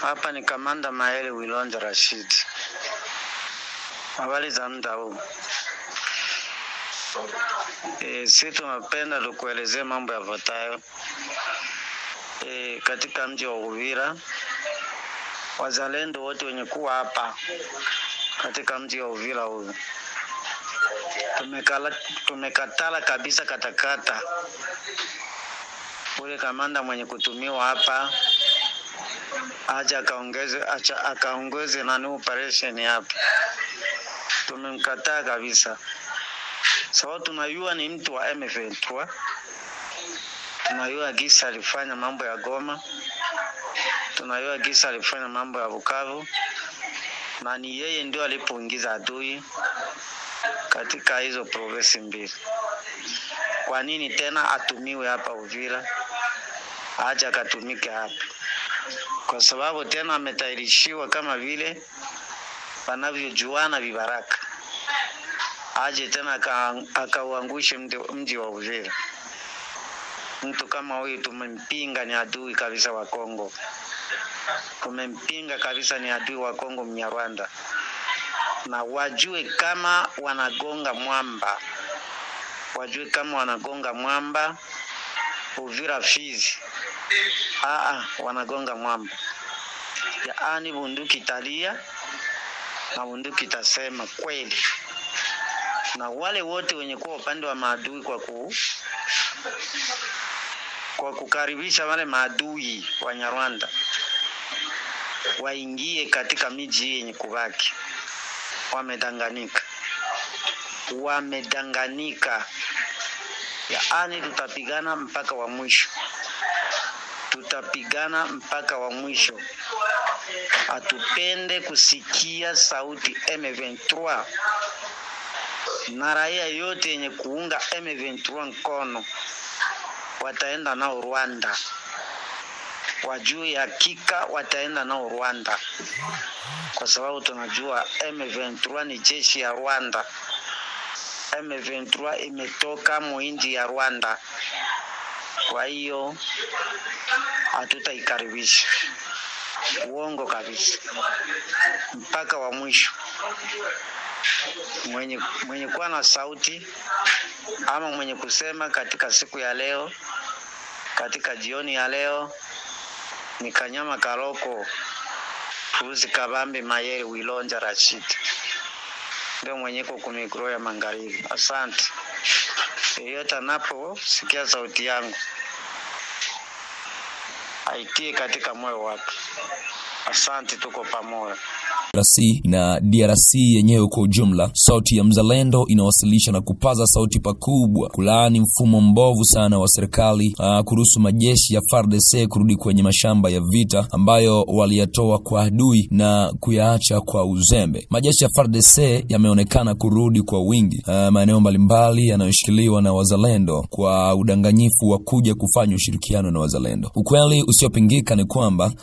Hapa ni Kamanda Maele Wilonja Rashid. Habari za muda huu. Sisi tunapenda tukuelezee mambo yafuatayo. Katika mji wa Uvira, wazalendo wote wenye kuwa hapa katika mji wa Uvira huu, tumekatala kabisa katakata ule kamanda mwenye kutumiwa hapa aje akaongeze nani operation hapa. Tumemkataa kabisa. Sababu tunajua ni mtu wa M23. Tunajua gisa alifanya mambo ya Goma. Tunajua gisa alifanya mambo ya Bukavu. Na ni yeye ndio alipoingiza adui katika hizo province mbili. Kwa nini tena atumiwe hapa Uvira? Acha akatumike hapa. Kwa sababu tena ametairishiwa kama vile wanavyojuana vibaraka. Aje tena akauangushe mji wa Uvira. Mtu kama huyu tumempinga, ni adui kabisa wa Kongo. Tumempinga kabisa, ni adui wa Kongo Mnyarwanda. Na wajue kama wanagonga mwamba. Wajue kama wanagonga mwamba Uvira Fizi. Wanagonga mwamba. Yaani bunduki italia na bunduki itasema kweli. Na wale wote wenye kuwa upande wa maadui kwa kukaribisha wale maadui wa Nyarwanda waingie katika miji yenye kubaki, wamedanganyika. Yaani tutapigana mpaka wa mwisho. Atupende kusikia sauti M23 na raia yote yenye kuunga M23 mkono wataenda nao Rwanda. Wajue hakika wataenda nao Rwanda. Kwa sababu tunajua M23 ni jeshi ya Rwanda. M23 imetoka muinji ya Rwanda. Kwa hiyo hatutaikaribisha. Uongo kabisa. Mpaka wa mwisho. Mwenye kuwa na sauti ama mwenye kusema katika siku ya leo, katika jioni ya leo, ni Kanyama Kaloko Fuzi Kabambi Maele Wilonja Rashid. Ndio mwenye kwa mikro ya Magharibi. Asante. Yeyote anapo sikia sauti yangu aitie katika moyo wake. Asante, tuko pamoja. Na DRC yenyewe kwa ujumla, sauti ya mzalendo inawasilisha na kupaza sauti pakubwa kulaani mfumo mbovu sana wa serikali kuruhusu majeshi ya FARDC kurudi kwenye mashamba ya vita ambayo waliyatoa kwa adui na kuyaacha kwa uzembe. Majeshi ya FARDC yameonekana kurudi kwa wingi maeneo mbalimbali yanayoshikiliwa na wazalendo kwa udanganyifu wa kuja kufanya ushirikiano na wazalendo. Ukweli usiopingika ni kwamba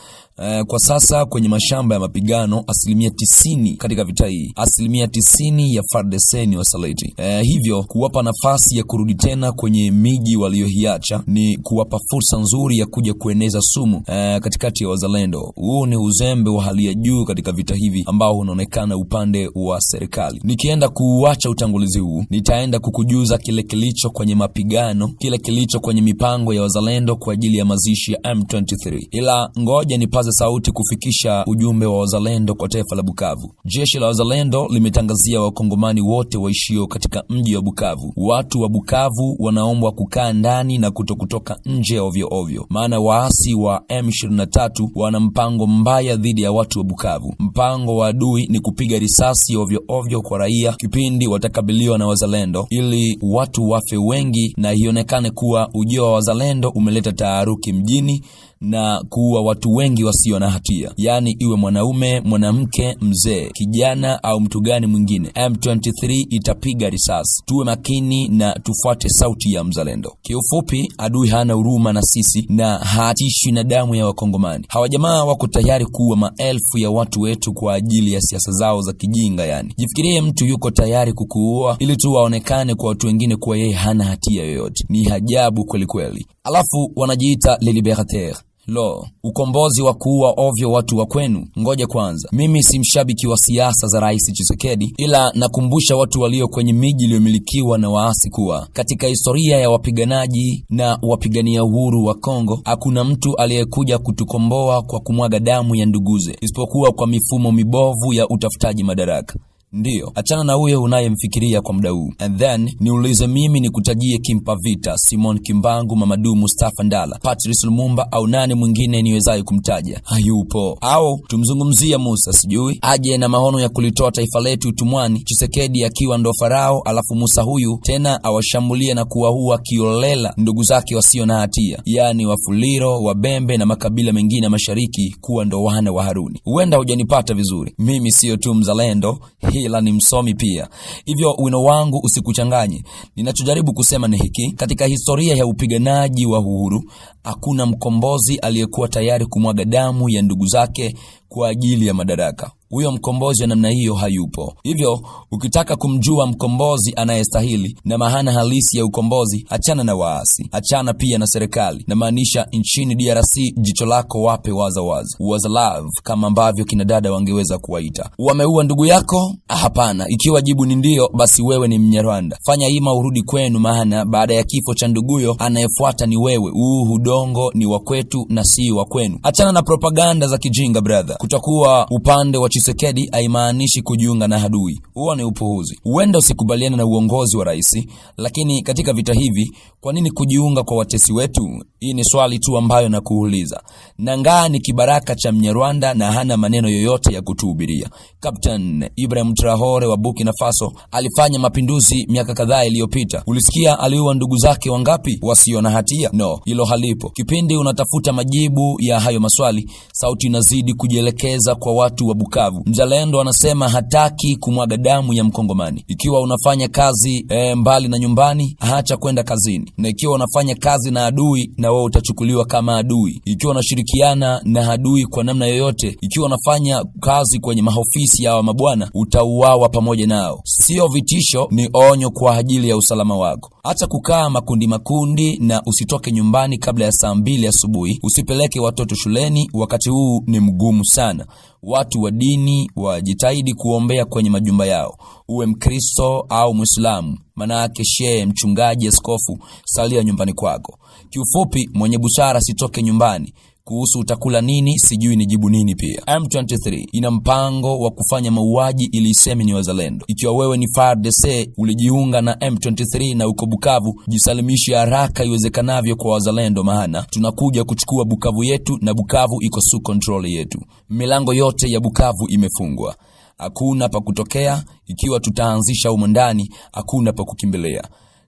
kwa sasa kwenye mashamba ya mapigano 90% katika vita hii, 90% ya FARDC ni wasaliti. Hivyo kuwapa nafasi ya kurudi tena kwenye miji waliohiacha ni kuwapa fursa nzuri ya kuja kueneza sumu katikati ya wazalendo. Huu ni uzembe wa hali ya juu katika vita hivi ambao unaonekana upande wa serikali. Nikienda kuacha utangulizi huu, nitaenda kukujuza kile kilicho kwenye mapigano, kile kilicho kwenye mipango ya wazalendo kwa ajili ya mazishi ya M23. Ila ngoja nipaze sauti kufikisha ujumbe wa wazalendo kwa taifa la Bukavu. Jeshi la wazalendo limetangazia wakongomani wote waishio katika mji wa Bukavu. Watu wa Bukavu wanaombwa kukaa ndani na kutokutoka nje ovyo ovyo. Maana waasi wa M23 wana mpango mbaya dhidi ya watu wa Bukavu. Mpango wa adui ni kupiga risasi ovyo ovyo kwa raia kipindi watakabiliwa na wazalendo, ili watu wafe wengi na ionekane kuwa ujio wa wazalendo umeleta taharuki mjini na kuua watu wengi wasio na hatia. Yani iwe mwanaume, mwanamke, mzee, kijana au mtu gani mwingine, M23 itapiga risasi. Tuwe makini na tufuate sauti ya mzalendo. Kiufupi, adui hana huruma na sisi na hatishwi na damu ya wakongomani. Hawa jamaa wako tayari kuua maelfu ya watu wetu kwa ajili ya siasa zao za kijinga yani. Jifikirie mtu yuko tayari kukuua ili tu waonekane kwa watu wengine kuwa yeye hana hatia yoyote. Ni ajabu kweli kweli. Alafu wanajiita les libertaires. Lo, ukombozi wa kuua ovyo watu wa kwenu. Ngoja kwanza, mimi si mshabiki wa siasa za Rais Tshisekedi, ila nakumbusha watu walio kwenye miji iliyomilikiwa na waasi kuwa katika historia ya wapiganaji na wapigania uhuru wa Kongo hakuna mtu aliyekuja kutukomboa kwa kumwaga damu ya nduguze isipokuwa kwa mifumo mibovu ya utafutaji madaraka. Ndiyo, achana na huyo unayemfikiria kwa muda huu. And then niulize mimi nikutajie Kimpa Vita, Simon Kimbangu, Mamadou Mustafa Ndala, Patrice Lumumba au nani mwingine niwezaye kumtaja? Hayupo. Au tumzungumzia Musa sijui aje na maono ya kulitoa taifa letu utumwani, Tshisekedi akiwa ndo farao, alafu Musa huyu tena awashambulie na kuwaua kiolela ndugu zake wasio na hatia, yani Wafuliro, Wabembe na makabila mengine mashariki kuwa ndo wana wa Haruni. Huenda hujanipata vizuri. Mimi sio tu mzalendo, ila ni msomi pia. Hivyo wino wangu usikuchanganye. Ninachojaribu kusema ni hiki: katika historia ya upiganaji wa uhuru hakuna mkombozi aliyekuwa tayari kumwaga damu ya ndugu zake kwa ajili ya madaraka. Huyo mkombozi wa namna hiyo hayupo. Hivyo ukitaka kumjua mkombozi anayestahili na maana halisi ya ukombozi, achana na waasi, achana pia na serikali. Na maanisha nchini DRC jicho lako wape wazawazi, wazalav kama ambavyo kina dada wangeweza kuwaita. Wameua ndugu yako? Hapana. Ikiwa jibu ni ndio, basi wewe ni Mnyarwanda. Fanya hima urudi kwenu, maana baada ya kifo cha nduguyo anayefuata ni wewe. Udongo ni wa kwetu na si wa kwenu. Achana na propaganda za kijinga brother. Kutakuwa upande wa Tshisekedi haimaanishi kujiunga na adui. Huo ni upuuzi. Huenda usikubaliana na uongozi wa rais, lakini katika vita hivi kwa nini kujiunga kwa watesi wetu? Hii ni swali tu ambayo nakuuliza. Nangaa ni kibaraka cha Mnyarwanda na hana maneno yoyote ya kutuhubiria. Captain Ibrahim Traore wa Burkina Faso alifanya mapinduzi miaka kadhaa iliyopita. Ulisikia aliua ndugu zake wangapi wasio na hatia? No, hilo halipo. Kipindi unatafuta majibu ya hayo maswali, sauti inazidi kujielekeza kwa watu wa Bukavu. Mzalendo anasema hataki kumwaga damu ya Mkongomani. Ikiwa unafanya kazi mbali na nyumbani, acha kwenda kazini. Na ikiwa unafanya kazi na adui, na wewe utachukuliwa kama adui. Ikiwa unashirikiana na adui kwa namna yoyote, ikiwa unafanya kazi kwenye maofisi ya mabwana, utauawa pamoja nao. Sio vitisho, ni onyo kwa ajili ya usalama wako. Acha kukaa makundi na usitoke nyumbani kabla ya saa 2 asubuhi. Usipeleke watoto shuleni, wakati huu ni mgumu sana. Watu wa dini wajitahidi kuombea kwenye majumba yao. Uwe Mkristo au Muislamu, manake shehe, mchungaji, askofu, salia nyumbani kwako. Kiufupi, mwenye busara sitoke nyumbani. Kuhusu utakula nini, sijui nijibu nini pia. M23 ina mpango wa kufanya mauaji ili iseme ni wazalendo. Ikiwa wewe ni FARDC ulijiunga na M23 na uko Bukavu, jisalimishe haraka iwezekanavyo kwa wazalendo, maana tunakuja kuchukua Bukavu yetu na Bukavu iko sub control yetu. Milango yote ya Bukavu imefungwa. Hakuna pa kutokea. Ikiwa tutaanzisha humo ndani, hakuna pa kukimbilia.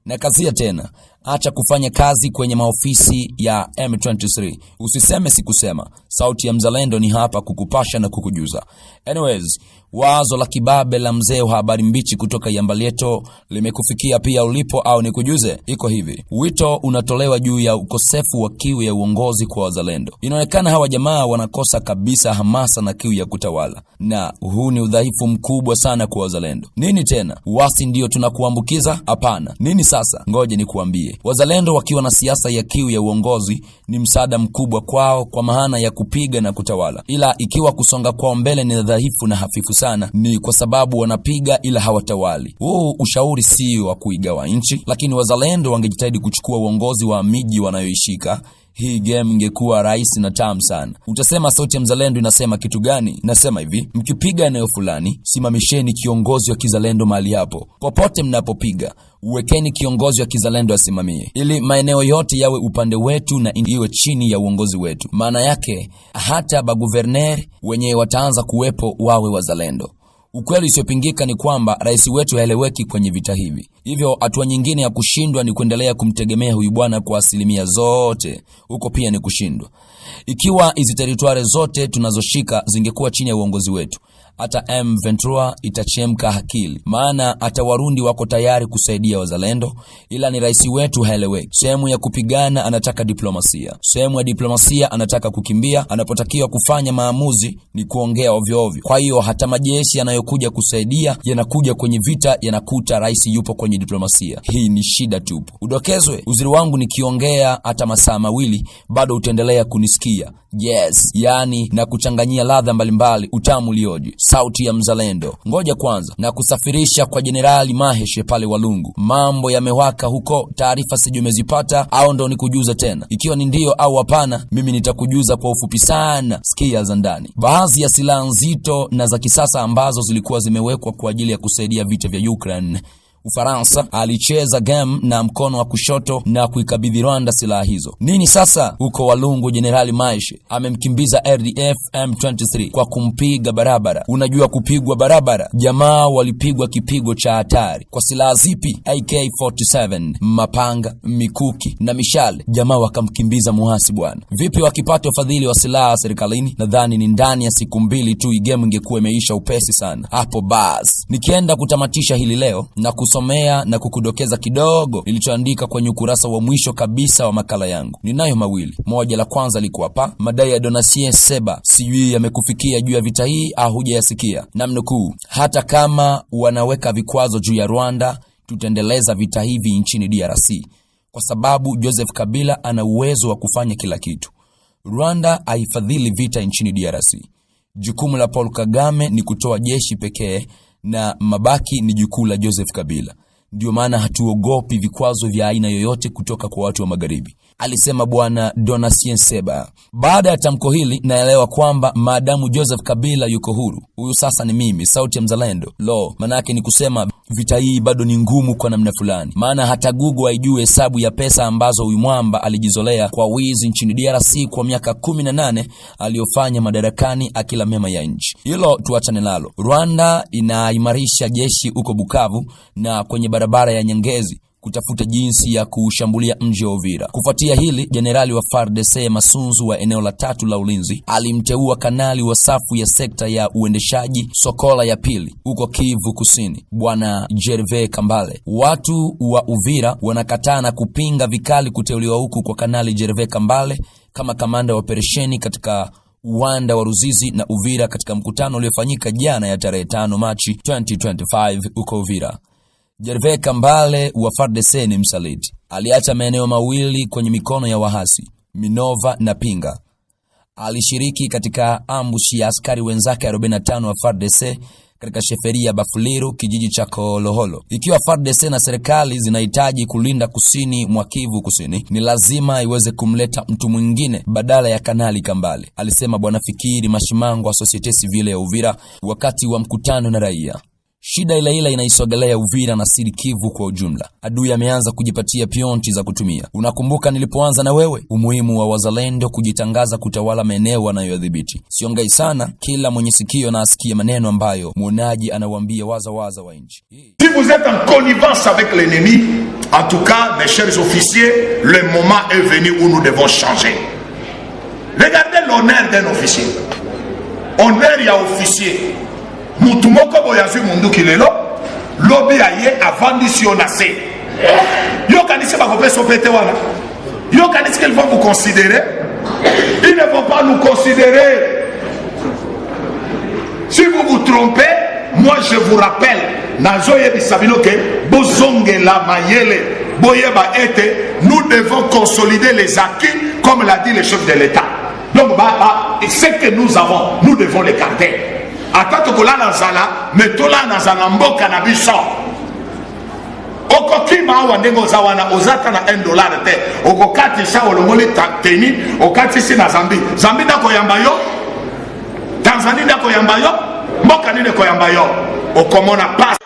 Na kazia tena, acha kufanya kazi kwenye maofisi ya M23. Usiseme sikusema. Sauti ya mzalendo ni hapa kukupasha na kukujuza. Anyways, wazo la kibabe la mzee wa habari mbichi kutoka Yambalieto limekufikia pia ulipo au nikujuze? Iko hivi. Wito unatolewa juu ya ukosefu wa kiu ya uongozi kwa wazalendo. Inaonekana hawa jamaa wanakosa kabisa hamasa na kiu ya kutawala. Na huu ni udhaifu mkubwa sana kwa wazalendo. Nini tena? Uasi ndio tunakuambukiza? Hapana. Nini sasa? Ngoje nikuambie. Wazalendo wakiwa na siasa ya kiu ya uongozi ni msaada mkubwa kwao kwa maana ya kupiga na kutawala. Ila ikiwa kusonga kwao mbele ni dhaifu na hafifu sana, ni kwa sababu wanapiga ila hawatawali. Huu ushauri si wa kuigawa nchi, lakini wazalendo wangejitahidi kuchukua uongozi wa miji wanayoishika. Hii game ingekuwa rahisi na tamu sana. Utasema sauti ya mzalendo inasema kitu gani? Nasema hivi: mkipiga eneo fulani, simamisheni kiongozi wa kizalendo mahali hapo. Popote mnapopiga, uwekeni kiongozi wa kizalendo asimamie, ili maeneo yote yawe upande wetu na iwe chini ya uongozi wetu. Maana yake hata baguverner wenye wataanza kuwepo wawe wazalendo. Ukweli usiopingika ni kwamba rais wetu haeleweki kwenye vita hivi. Hivyo hatua nyingine ya kushindwa ni kuendelea kumtegemea huyu bwana kwa asilimia zote. Huko pia ni kushindwa. Ikiwa hizi teritwari zote tunazoshika zingekuwa chini ya uongozi wetu, hata M23 itachemka akili, maana hata Warundi wako tayari kusaidia wazalendo, ila ni rais wetu haeleweki. Sehemu ya kupigana anataka diplomasia, sehemu ya diplomasia anataka kukimbia, anapotakiwa kufanya maamuzi ni kuongea ovyo ovyo. Kwa hiyo hata majeshi yanayokuja kusaidia yanakuja kwenye vita, yanakuta rais yupo kwenye diplomasia. Hii ni shida tupu. Udokezwe, uzuri wangu nikiongea hata masaa mawili bado utaendelea kunisikia. Yes, yani na kuchanganyia ladha mbalimbali, utamu lioje. Sauti ya mzalendo. Ngoja kwanza na kusafirisha kwa Jenerali Maheshe pale Walungu. Mambo yamewaka huko, taarifa sijui umezipata au ndo nikujuza tena? Ikiwa ni ndio au hapana, mimi nitakujuza kwa ufupi sana. Sikia za ndani. Baadhi ya silaha nzito na za kisasa ambazo zilikuwa zimewekwa kwa ajili ya kusaidia vita vya Ukraine, Ufaransa alicheza game na mkono wa kushoto na kuikabidhi Rwanda silaha hizo. Nini sasa? Huko Walungu Jenerali Maheshe amemkimbiza RDF M23 kwa kumpiga barabara. Unajua kupigwa barabara? Jamaa walipigwa kipigo cha hatari. Kwa silaha zipi? AK47, mapanga, mikuki na mishale. Jamaa wakamkimbiza muhasi bwana. Vipi wakipata ufadhili wa silaha serikalini? Nadhani ni ndani ya siku 2 tu game ingekuwa imeisha upesi sana. Hapo bas. Nikienda kutamatisha hili leo na kusomea na kukudokeza kidogo nilichoandika kwenye ukurasa wa mwisho kabisa wa makala yangu. Ninayo mawili. Moja la kwanza liko hapa. Madai ya Donatien Seba sijui yamekufikia juu ya vita hii au hujayasikia. Namnukuu, hata kama wanaweka vikwazo juu ya Rwanda, tutaendeleza vita hivi nchini DRC kwa sababu Joseph Kabila ana uwezo wa kufanya kila kitu. Rwanda haifadhili vita nchini DRC. Jukumu la Paul Kagame ni kutoa jeshi pekee na mabaki ni jukumu la Joseph Kabila. Ndio maana hatuogopi vikwazo vya aina yoyote kutoka kwa watu wa magharibi, alisema bwana Donatien Seba. Baada ya tamko hili naelewa kwamba maadamu Joseph Kabila yuko huru, huyu sasa ni mimi, sauti ya mzalendo. Manake ni kusema vita hii bado ni ngumu kwa namna fulani, maana hata Google haijui hesabu ya pesa ambazo huyu mwamba alijizolea kwa wizi nchini DRC kwa miaka 18 aliyofanya madarakani akila mema ya nchi. Hilo tuachane nalo. Rwanda inaimarisha jeshi huko Bukavu na kwenye barabara ya Nyangezi kutafuta jinsi ya kushambulia mji wa Uvira. Kufuatia hili, Jenerali wa FARDC Masunzu wa eneo la 3 la ulinzi alimteua kanali wa safu ya sekta ya uendeshaji Sokola ya pili huko Kivu Kusini, bwana Gervais Kambale. Watu wa Uvira wanakataa na kupinga vikali kuteuliwa huku kwa kanali Gervais Kambale kama kamanda wa operesheni katika uwanda wa Ruzizi na Uvira katika mkutano uliofanyika jana ya tarehe 5 Machi 2025 huko Uvira. Gervais Kambale wa FARDC ni msaliti. Aliacha maeneo mawili kwenye mikono ya wahasi, Minova na Pinga. Alishiriki katika ambushi ya askari wenzake 45 wa FARDC katika sheferia Bafuliru, kijiji cha Koloholo. Ikiwa FARDC na serikali zinahitaji kulinda kusini mwa Kivu Kusini, ni lazima iweze kumleta mtu mwingine badala ya kanali Kambale, alisema bwana Fikiri Mashimango wa Societe Civile ya Uvira wakati wa mkutano na raia. Shida ile inaisogelea Uvira na Sud Kivu kwa ujumla. Adui ameanza kujipatia pionti za kutumia. Unakumbuka nilipoanza na wewe umuhimu wa wazalendo kujitangaza kutawala maeneo wanayodhibiti. Siongei sana, kila mwenye sikio na asikie maneno ambayo muonaji anawaambia waza wa nchi. Si vous êtes en connivence avec l'ennemi, en tout cas mes chers officiers, le moment est venu où nous devons changer. Regardez l'honneur d'un officier. Honneur ya officier. Mutumoko boyazu munduki lelo lobi aye avandi onase. Yo kanisi bakope sopete wana. Yo kanisi qu'ils vont vous considérer. Ils ne vont pas nous considérer. Si vous vous trompez, moi je vous rappelle nazoye bisabino ke bozonge la mayele boyeba ete nous devons consolider les acquis comme l'a dit le chef de l'État. Donc ce que nous avons, nous devons les garder. Atatu kolala zala metola na zana mboka na biso okokima wandengo za wana ozata na $1 te okokati sha olongoli teni okati si na Zambi na koyamba yo, Tanzania na koyamba yo, mboka nini koyamba yo, okomona pass